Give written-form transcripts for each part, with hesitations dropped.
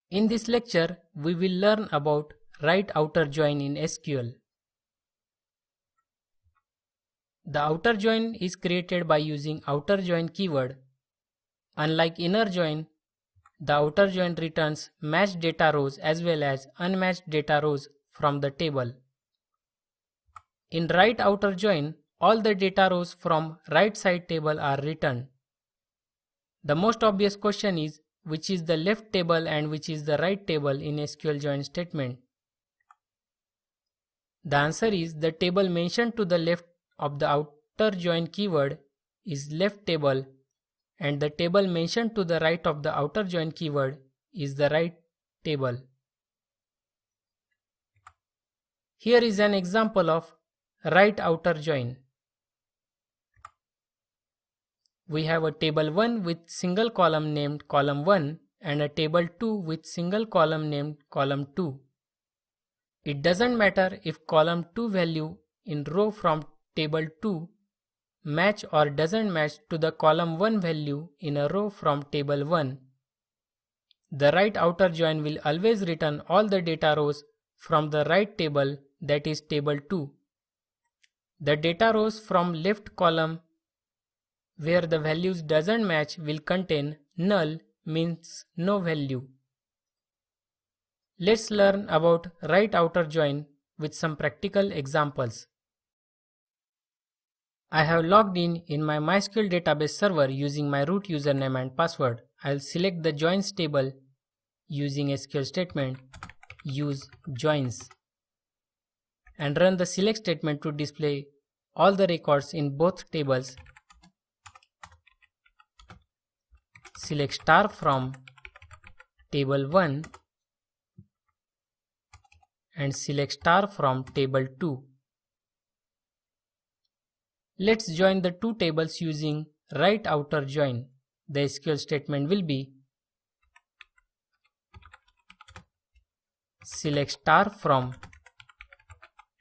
In this lecture, we will learn about right outer join in SQL. The outer join is created by using outer join keyword. Unlike inner join, the outer join returns matched data rows as well as unmatched data rows from the table. In right outer join, all the data rows from right side table are returned. The most obvious question is which is the left table and which is the right table in SQL join statement. The answer is the table mentioned to the left of the outer join keyword is left table and the table mentioned to the right of the outer join keyword is the right table. Here is an example of right outer join. We have a table 1 with single column named column 1 and a table 2 with single column named column 2. It doesn't matter if column 2 value in row from table 2 match or doesn't match to the column 1 value in a row from table 1. The right outer join will always return all the data rows from the right table, that is table 2. The data rows from left column where the values doesn't match will contain null, means no value. Let's learn about right outer join with some practical examples. I have logged in my MySQL database server using my root username and password. I'll select the joins table using SQL statement use joins and run the select statement to display all the records in both tables. Select star from table 1 and select star from table 2. Let's join the two tables using right outer join. The SQL statement will be select star from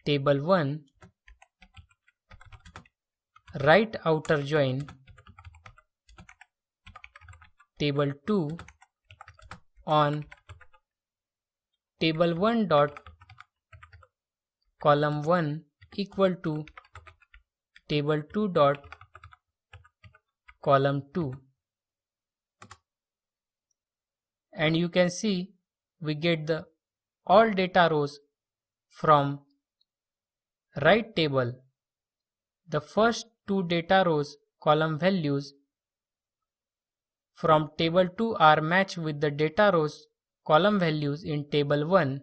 table 1 right outer join table 2 on table 1 dot column 1 equal to table 2 dot column 2, and you can see we get the all data rows from right table. The first two data rows column values from table 2 are matched with the data rows column values in table 1,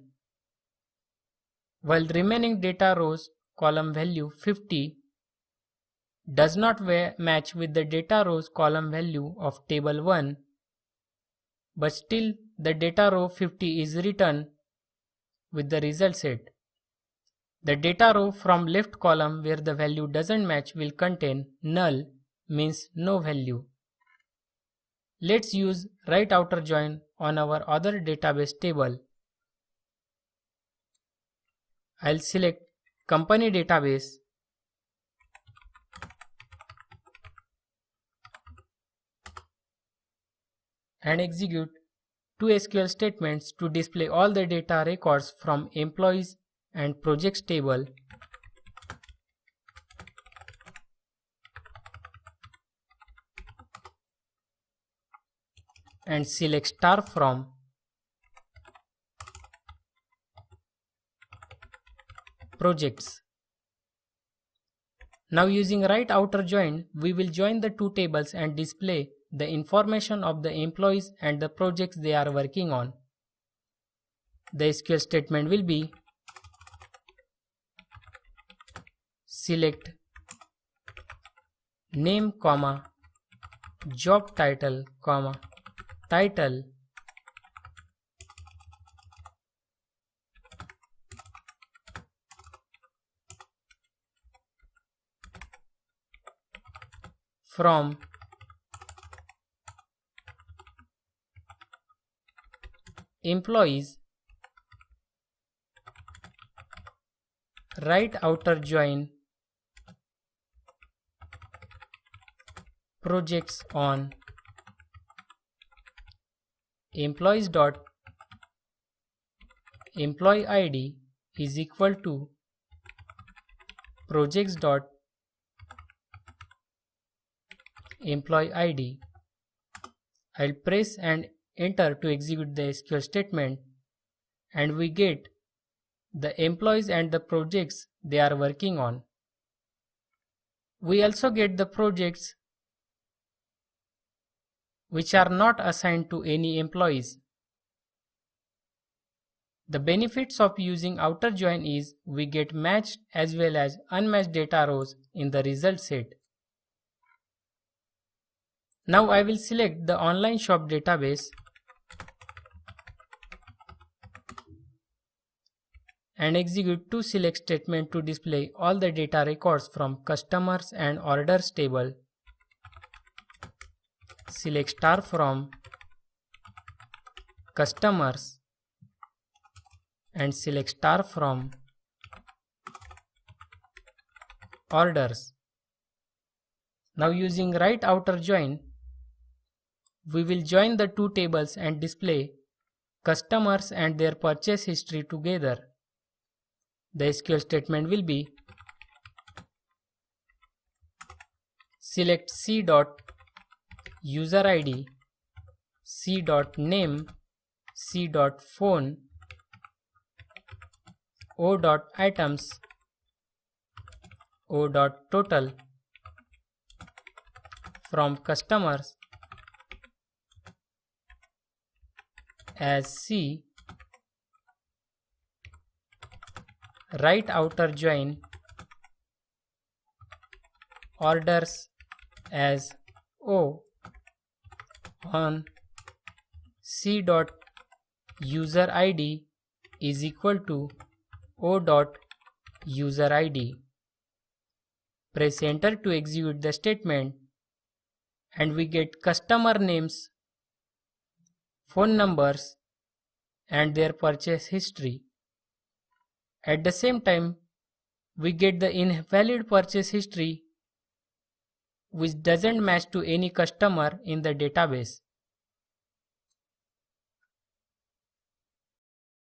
while remaining data rows column value 50 does not match with the data rows column value of table 1, but still the data row 50 is returned with the result set. The data row from left column where the value doesn't match will contain null, means no value. Let's use right outer join on our other database table. I'll select company database and execute two SQL statements to display all the data records from employees and projects table. And select star from projects. Now using right outer join, we will join the two tables and display the information of the employees and the projects they are working on. The SQL statement will be select name, job title, title from employees right outer join projects on employees dot employee ID is equal to projects.employee ID. I'll press and enter to execute the SQL statement, and we get the employees and the projects they are working on. We also get the projects which are not assigned to any employees. The benefits of using outer join is we get matched as well as unmatched data rows in the result set. Now I will select the online shop database and execute toSelect statement to display all the data records from customers and orders table. Select star from customers and select star from orders. Now using right outer join, we will join the two tables and display customers and their purchase history together. The SQL statement will be select c.userid, c.name, c.phone, o.items, o.total from customers as C, right outer join orders as O on c.userid is equal to o.userid. Press enter to execute the statement, and we get customer names, phone numbers and their purchase history. At the same time, we get the invalid purchase history which doesn't match to any customer in the database.